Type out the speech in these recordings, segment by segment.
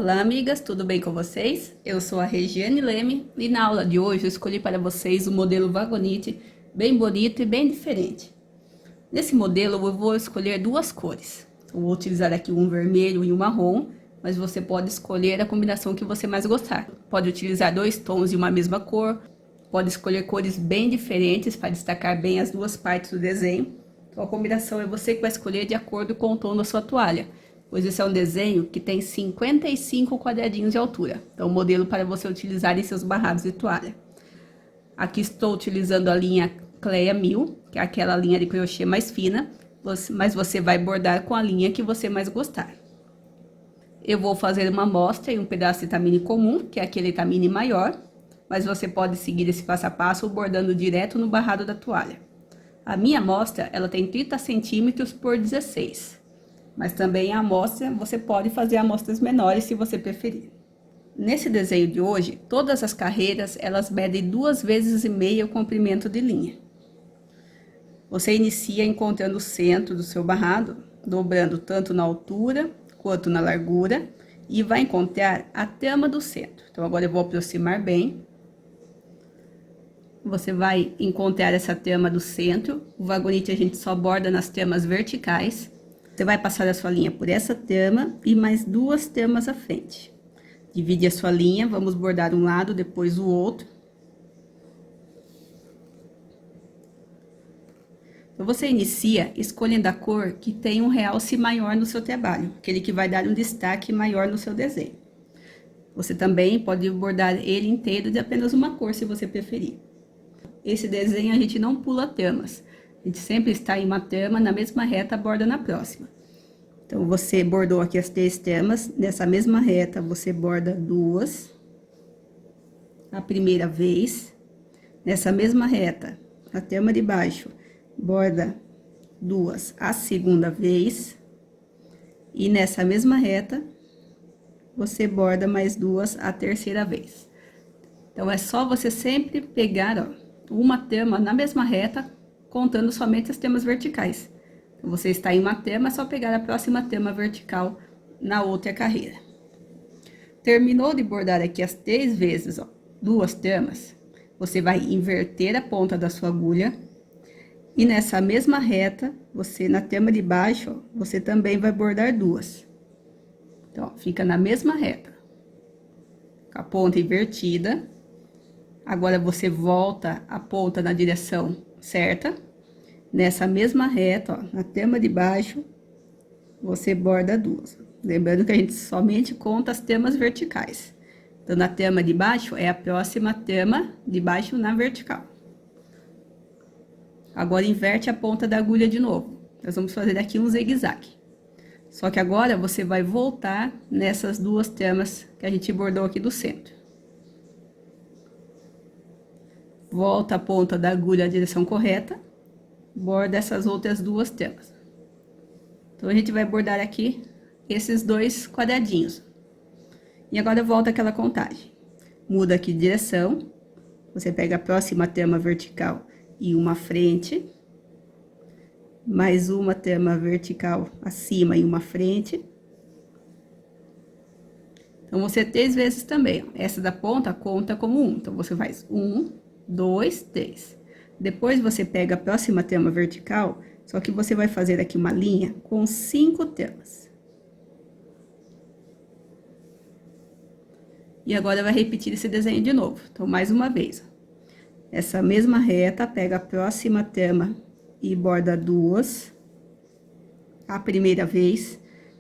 Olá amigas, tudo bem com vocês? Eu sou a Regiane Leme e na aula de hoje eu escolhi para vocês o modelo Vagonite, bem bonito e bem diferente. Nesse modelo eu vou escolher duas cores. Eu vou utilizar aqui um vermelho e um marrom, mas você pode escolher a combinação que você mais gostar. Pode utilizar dois tons de uma mesma cor, pode escolher cores bem diferentes para destacar bem as duas partes do desenho. Então a combinação é você que vai escolher de acordo com o tom da sua toalha, pois esse é um desenho que tem 55 quadradinhos de altura. Então, modelo para você utilizar em seus barrados de toalha. Aqui estou utilizando a linha Cleia 1000, que é aquela linha de crochê mais fina, mas você vai bordar com a linha que você mais gostar. Eu vou fazer uma amostra em um pedaço de tamine comum, que é aquele tamine maior, mas você pode seguir esse passo a passo bordando direto no barrado da toalha. A minha amostra, ela tem 30 centímetros por 16. Mas também a amostra, você pode fazer amostras menores se você preferir. Nesse desenho de hoje, todas as carreiras, elas medem 2,5 vezes o comprimento de linha. Você inicia encontrando o centro do seu barrado, dobrando tanto na altura quanto na largura, e vai encontrar a trama do centro. Então, agora eu vou aproximar bem. Você vai encontrar essa trama do centro. O vagonite a gente só borda nas tramas verticais. Você vai passar a sua linha por essa trama e mais duas tramas à frente. Divide a sua linha, vamos bordar um lado, depois o outro. Então, você inicia escolhendo a cor que tem um realce maior no seu trabalho, aquele que vai dar um destaque maior no seu desenho. Você também pode bordar ele inteiro de apenas uma cor, se você preferir. Esse desenho a gente não pula tramas. A gente sempre está em uma trama, na mesma reta, borda na próxima. Então, você bordou aqui as 3 tramas, nessa mesma reta, você borda 2 a primeira vez. Nessa mesma reta, a trama de baixo, borda 2 a segunda vez. E nessa mesma reta, você borda mais 2 a terceira vez. Então, é só você sempre pegar, ó, uma trama na mesma reta, contando somente as tramas verticais. Então, você está em uma trama, é só pegar a próxima trama vertical na outra carreira. Terminou de bordar aqui as 3 vezes, ó, 2 tramas, você vai inverter a ponta da sua agulha. E nessa mesma reta, você, na trama de baixo, ó, você também vai bordar 2. Então, ó, fica na mesma reta, com a ponta invertida. Agora, você volta a ponta na direção certa. Nessa mesma reta, ó, na trama de baixo, você borda 2. Lembrando que a gente somente conta as tramas verticais. Então, na trama de baixo, é a próxima trama de baixo na vertical. Agora, inverte a ponta da agulha de novo. Nós vamos fazer aqui um zigue-zague. Só que agora, você vai voltar nessas 2 tramas que a gente bordou aqui do centro. Volta a ponta da agulha na direção correta, borda essas outras 2 tramas. Então, a gente vai bordar aqui esses 2 quadradinhos. E agora, volta aquela contagem. Muda aqui de direção, você pega a próxima trama vertical e uma frente, mais uma trama vertical acima e uma frente. Então, você 3 vezes também, ó. Essa da ponta conta como 1. Então, você faz 1, 2, 3. Depois, você pega a próxima trama vertical, só que você vai fazer aqui uma linha com 5 tramas. E agora, vai repetir esse desenho de novo. Então, mais uma vez, ó. Essa mesma reta, pega a próxima trama e borda 2 a primeira vez.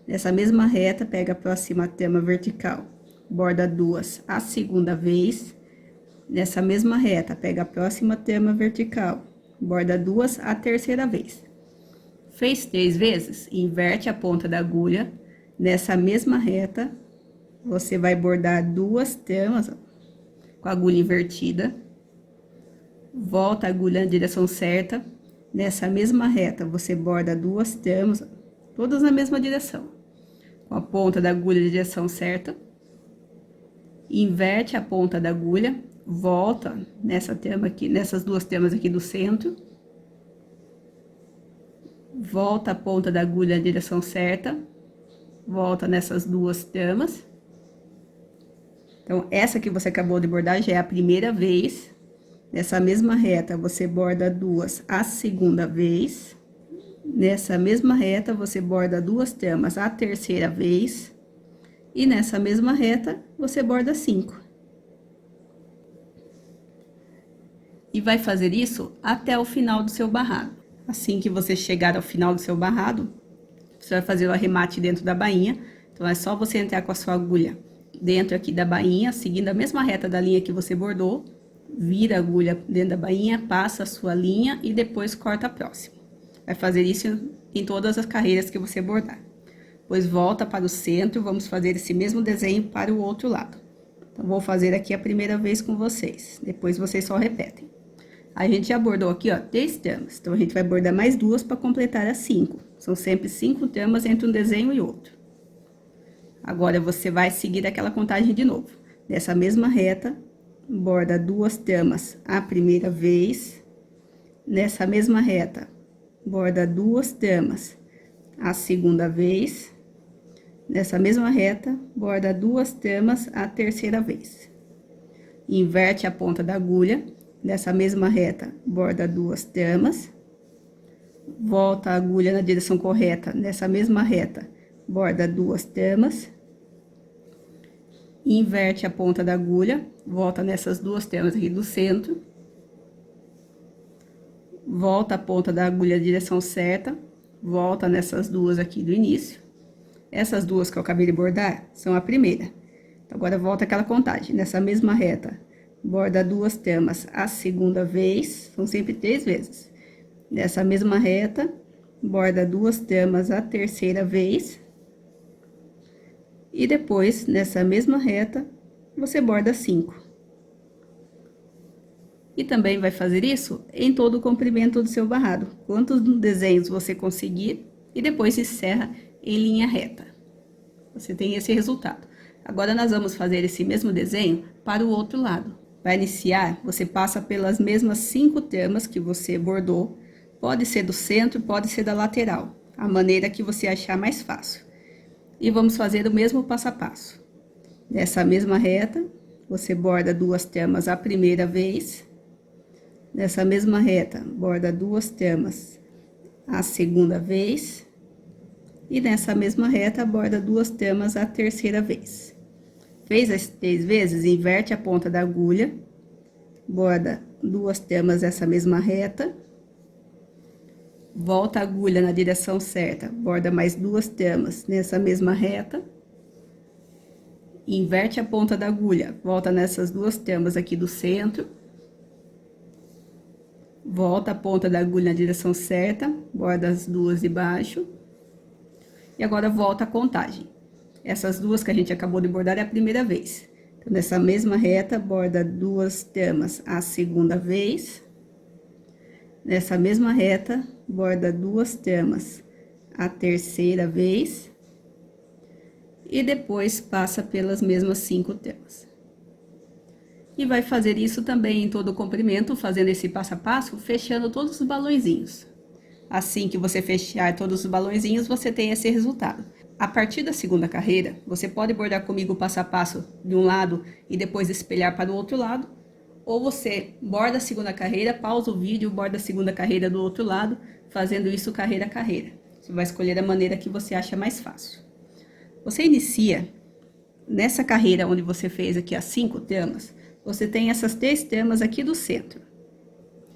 Nessa mesma reta, pega a próxima trama vertical, borda 2 a segunda vez. Nessa mesma reta, pega a próxima trama vertical, borda 2 a terceira vez. Fez 3 vezes, inverte a ponta da agulha. Nessa mesma reta, você vai bordar 2 tramas, ó, com a agulha invertida. Volta a agulha na direção certa. Nessa mesma reta, você borda 2 tramas, ó, todas na mesma direção, com a ponta da agulha na direção certa. Inverte a ponta da agulha. Volta nessa trama aqui, nessas 2 tramas aqui do centro. Volta a ponta da agulha na direção certa. Volta nessas 2 tramas. Então, essa que você acabou de bordar já é a primeira vez. Nessa mesma reta, você borda duas a segunda vez. Nessa mesma reta, você borda duas tramas a terceira vez. E nessa mesma reta, você borda 5. E vai fazer isso até o final do seu barrado. Assim que você chegar ao final do seu barrado, você vai fazer o arremate dentro da bainha. Então, é só você entrar com a sua agulha dentro aqui da bainha, seguindo a mesma reta da linha que você bordou. Vira a agulha dentro da bainha, passa a sua linha e depois corta a próxima. Vai fazer isso em todas as carreiras que você bordar. Depois volta para o centro, vamos fazer esse mesmo desenho para o outro lado. Então, vou fazer aqui a primeira vez com vocês, depois vocês só repetem. A gente já bordou aqui, ó, 3 tramas, então a gente vai bordar mais 2 para completar as 5. São sempre 5 tramas entre um desenho e outro. Agora, você vai seguir aquela contagem de novo. Nessa mesma reta, borda 2 tramas a primeira vez. Nessa mesma reta, borda 2 tramas a segunda vez. Nessa mesma reta, borda 2 tramas a terceira vez. Inverte a ponta da agulha. Nessa mesma reta, borda 2 tramas. Volta a agulha na direção correta. Nessa mesma reta, borda 2 tramas. Inverte a ponta da agulha. Volta nessas 2 tramas aqui do centro. Volta a ponta da agulha na direção certa. Volta nessas 2 aqui do início. Essas 2 que eu acabei de bordar são a primeira. Então, agora volta aquela contagem. Nessa mesma reta, borda 2 tramas a segunda vez. São sempre 3 vezes. Nessa mesma reta, borda 2 tramas a terceira vez. E depois, nessa mesma reta, você borda 5. E também vai fazer isso em todo o comprimento do seu barrado. Quantos desenhos você conseguir, e depois encerra em linha reta. Você tem esse resultado. Agora, nós vamos fazer esse mesmo desenho para o outro lado. Para iniciar, você passa pelas mesmas 5 tramas que você bordou. Pode ser do centro, pode ser da lateral. A maneira que você achar mais fácil. E vamos fazer o mesmo passo a passo. Nessa mesma reta, você borda 2 tramas a primeira vez. Nessa mesma reta, borda 2 tramas a segunda vez. E nessa mesma reta, borda 2 tramas a terceira vez. Fez as 3 vezes, inverte a ponta da agulha. Borda 2 tramas essa mesma reta. Volta a agulha na direção certa, borda mais 2 tramas nessa mesma reta. Inverte a ponta da agulha, volta nessas 2 tramas aqui do centro. Volta a ponta da agulha na direção certa, borda as 2 de baixo. E agora volta a contagem. Essas 2 que a gente acabou de bordar é a primeira vez. Então, nessa mesma reta, borda 2 tramas a segunda vez. Nessa mesma reta, borda 2 tramas a terceira vez. E depois passa pelas mesmas 5 tramas. E vai fazer isso também em todo o comprimento, fazendo esse passo a passo, fechando todos os balõezinhos. Assim que você fechar todos os balõezinhos, você tem esse resultado. A partir da segunda carreira, você pode bordar comigo o passo a passo de um lado e depois espelhar para o outro lado. Ou você borda a segunda carreira, pausa o vídeo, borda a segunda carreira do outro lado, fazendo isso carreira a carreira. Você vai escolher a maneira que você acha mais fácil. Você inicia nessa carreira onde você fez aqui as 5 tramas, você tem essas 3 tramas aqui do centro.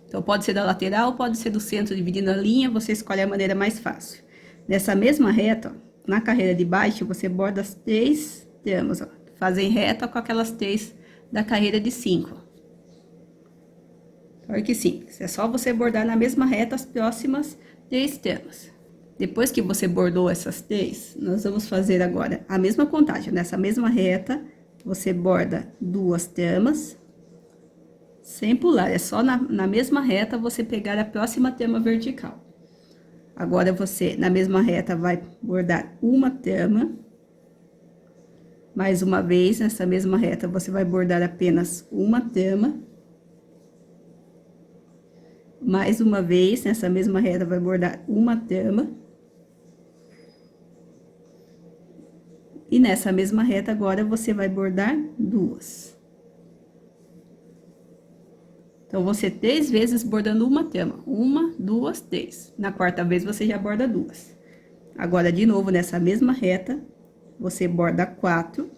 Então, pode ser da lateral, pode ser do centro, dividindo a linha, você escolhe a maneira mais fácil. Nessa mesma reta, ó, na carreira de baixo, você borda as 3 tramas, ó, fazem reta com aquelas 3 da carreira de 5. Olha que simples, é só você bordar na mesma reta as próximas 3 tramas. Depois que você bordou essas 3, nós vamos fazer agora a mesma contagem. Nessa mesma reta, você borda 2 tramas, sem pular, é só na mesma reta você pegar a próxima trama vertical. Agora, você, na mesma reta, vai bordar uma trama. Mais uma vez, nessa mesma reta, você vai bordar apenas uma trama. Mais uma vez, nessa mesma reta, vai bordar uma trama. E nessa mesma reta, agora, você vai bordar 2. Então, você 3 vezes bordando uma trama. 1, 2, 3. Na quarta vez, você já borda 2. Agora, de novo, nessa mesma reta, você borda 4.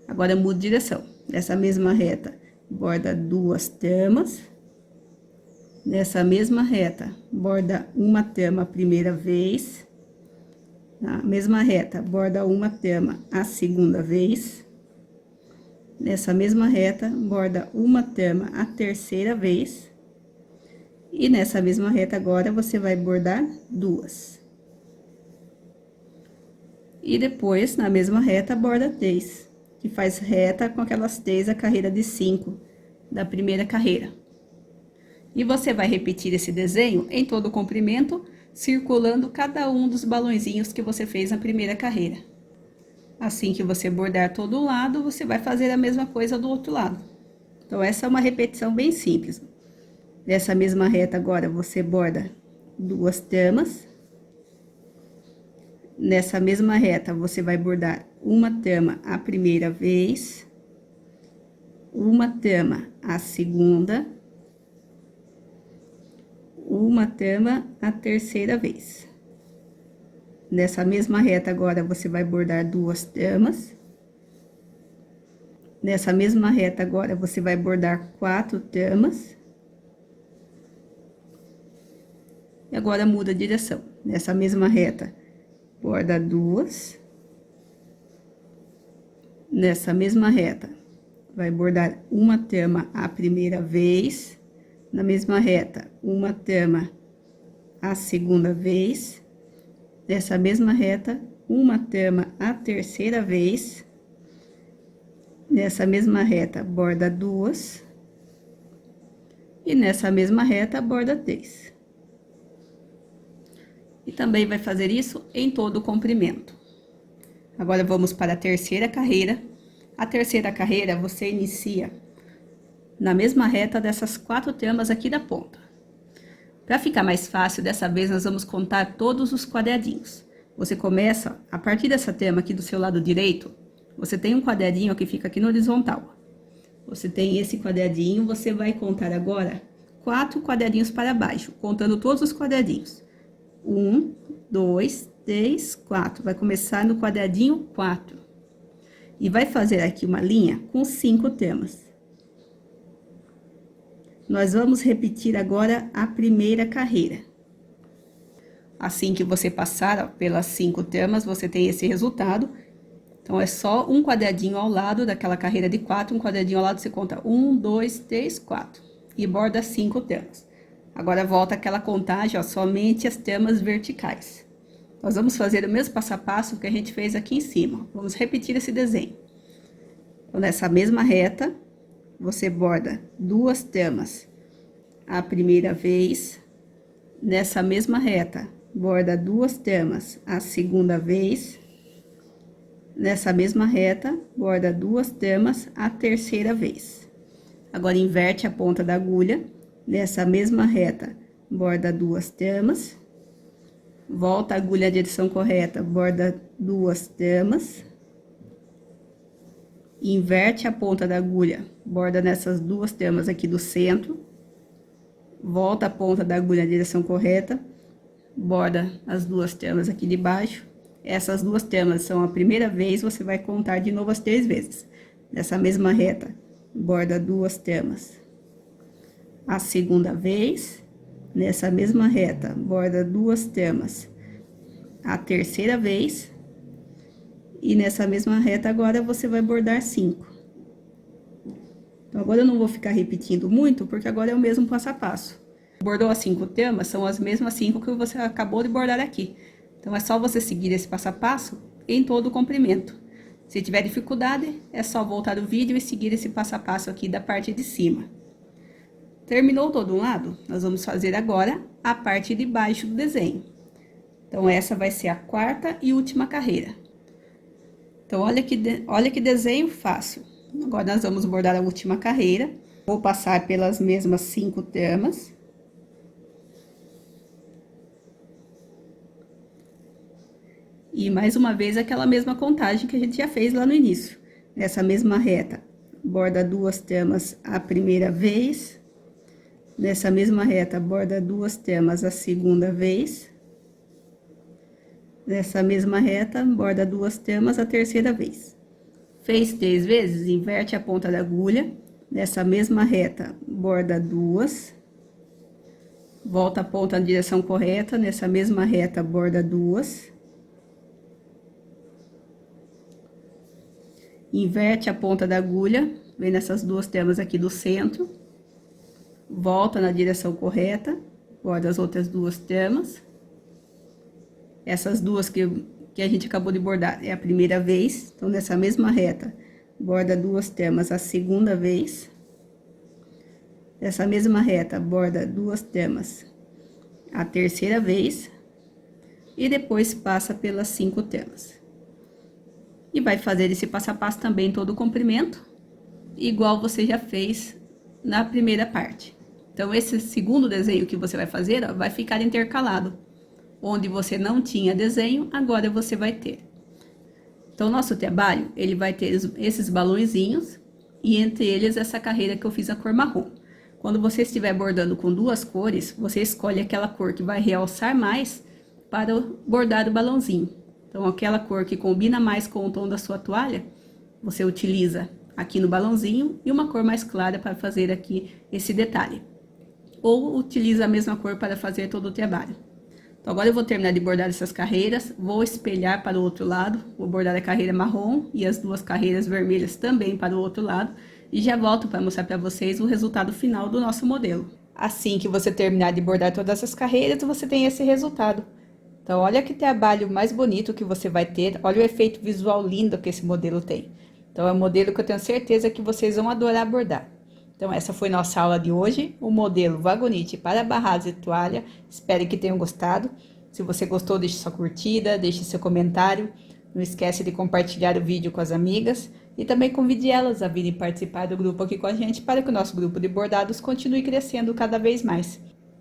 Agora, muda de direção. Nessa mesma reta, borda 2 tramas. Nessa mesma reta, borda uma trama a primeira vez. Na mesma reta, borda uma trama a segunda vez. Nessa mesma reta, borda uma trama a terceira vez. E nessa mesma reta agora, você vai bordar 2. E depois, na mesma reta, borda 3, que faz reta com aquelas 3 a carreira de 5 da primeira carreira. E você vai repetir esse desenho em todo o comprimento, circulando cada um dos balõezinhos que você fez na primeira carreira. Assim que você bordar todo um lado, você vai fazer a mesma coisa do outro lado. Então, essa é uma repetição bem simples. Nessa mesma reta agora, você borda 2 tramas. Nessa mesma reta, você vai bordar uma trama a primeira vez, uma trama a segunda, uma trama a terceira vez. Nessa mesma reta agora, você vai bordar 2 tramas. Nessa mesma reta agora, você vai bordar 4 tramas. E agora, muda a direção. Nessa mesma reta, borda 2. Nessa mesma reta, vai bordar uma trama a primeira vez. Na mesma reta, uma trama a segunda vez. Nessa mesma reta, uma trama a terceira vez. Nessa mesma reta, borda 2. E nessa mesma reta, borda 3. E também vai fazer isso em todo o comprimento. Agora, vamos para a terceira carreira. A terceira carreira, você inicia na mesma reta dessas 4 tramas aqui da ponta. Para ficar mais fácil, dessa vez nós vamos contar todos os quadradinhos. Você começa, a partir dessa trama aqui do seu lado direito, você tem um quadradinho que fica aqui no horizontal. Você tem esse quadradinho, você vai contar agora 4 quadradinhos para baixo, contando todos os quadradinhos. 1, 2, 3, 4. Vai começar no quadradinho 4. E vai fazer aqui uma linha com 5 tramas. Nós vamos repetir agora a primeira carreira. Assim que você passar, ó, pelas 5 tramas, você tem esse resultado. Então, é só um quadradinho ao lado daquela carreira de 4, um quadradinho ao lado, você conta 1, 2, 3, 4. E borda 5 tramas. Agora, volta aquela contagem, ó, somente as tramas verticais. Nós vamos fazer o mesmo passo a passo que a gente fez aqui em cima. Vamos repetir esse desenho. Então, nessa mesma reta, você borda 2 tramas a primeira vez. Nessa mesma reta, borda 2 tramas a segunda vez. Nessa mesma reta, borda 2 tramas a terceira vez. Agora, inverte a ponta da agulha. Nessa mesma reta, borda 2 tramas. Volta a agulha à direção correta, borda 2 tramas. Inverte a ponta da agulha, borda nessas 2 tramas aqui do centro. Volta a ponta da agulha na direção correta, borda as 2 tramas aqui de baixo. Essas 2 tramas são a primeira vez, você vai contar de novo as 3 vezes. Nessa mesma reta, borda 2 tramas a segunda vez. Nessa mesma reta, borda 2 tramas a terceira vez. E nessa mesma reta agora, você vai bordar 5. Então, agora eu não vou ficar repetindo muito, porque agora é o mesmo passo a passo. Bordou as 5 tramas, são as mesmas 5 que você acabou de bordar aqui. Então, é só você seguir esse passo a passo em todo o comprimento. Se tiver dificuldade, é só voltar o vídeo e seguir esse passo a passo aqui da parte de cima. Terminou todo um lado? Nós vamos fazer agora a parte de baixo do desenho. Então, essa vai ser a quarta e última carreira. Então, olha que desenho fácil. Agora, nós vamos bordar a última carreira. Vou passar pelas mesmas 5 tramas. E mais uma vez aquela mesma contagem que a gente já fez lá no início. Nessa mesma reta, borda 2 tramas a primeira vez. Nessa mesma reta, borda 2 tramas a segunda vez. Nessa mesma reta, borda 2 tramas a terceira vez. Fez 3 vezes, inverte a ponta da agulha. Nessa mesma reta, borda 2. Volta a ponta na direção correta. Nessa mesma reta, borda 2. Inverte a ponta da agulha, vem nessas 2 tramas aqui do centro. Volta na direção correta, borda as outras 2 tramas. Essas duas que a gente acabou de bordar é a primeira vez. Então, nessa mesma reta, borda 2 tramas a segunda vez. Nessa mesma reta, borda 2 tramas a terceira vez. E depois passa pelas 5 tramas. E vai fazer esse passo a passo também todo o comprimento, igual você já fez na primeira parte. Então, esse segundo desenho que você vai fazer, ó, vai ficar intercalado. Onde você não tinha desenho, agora você vai ter. Então, nosso trabalho, ele vai ter esses balõezinhos e entre eles essa carreira que eu fiz a cor marrom. Quando você estiver bordando com 2 cores, você escolhe aquela cor que vai realçar mais para bordar o balãozinho. Então, aquela cor que combina mais com o tom da sua toalha, você utiliza aqui no balãozinho e uma cor mais clara para fazer aqui esse detalhe. Ou utiliza a mesma cor para fazer todo o trabalho. Então, agora eu vou terminar de bordar essas carreiras, vou espelhar para o outro lado, vou bordar a carreira marrom e as 2 carreiras vermelhas também para o outro lado, e já volto para mostrar para vocês o resultado final do nosso modelo. Assim que você terminar de bordar todas essas carreiras, você tem esse resultado. Então, olha que trabalho mais bonito que você vai ter, olha o efeito visual lindo que esse modelo tem. Então, é um modelo que eu tenho certeza que vocês vão adorar bordar. Então, essa foi nossa aula de hoje, o modelo Vagonite para barrados e toalha. Espero que tenham gostado. Se você gostou, deixe sua curtida, deixe seu comentário. Não esquece de compartilhar o vídeo com as amigas. E também convide elas a virem participar do grupo aqui com a gente, para que o nosso grupo de bordados continue crescendo cada vez mais.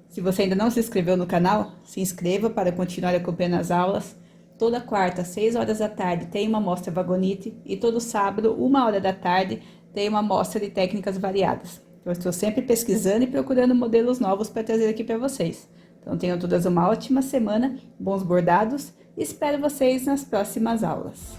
Se você ainda não se inscreveu no canal, se inscreva para continuar acompanhando as aulas. Toda quarta, às 6 horas da tarde, tem uma mostra Vagonite e todo sábado, 1 hora da tarde, tem uma mostra de técnicas variadas. Eu estou sempre pesquisando e procurando modelos novos para trazer aqui para vocês. Então, tenham todas uma ótima semana, bons bordados e espero vocês nas próximas aulas.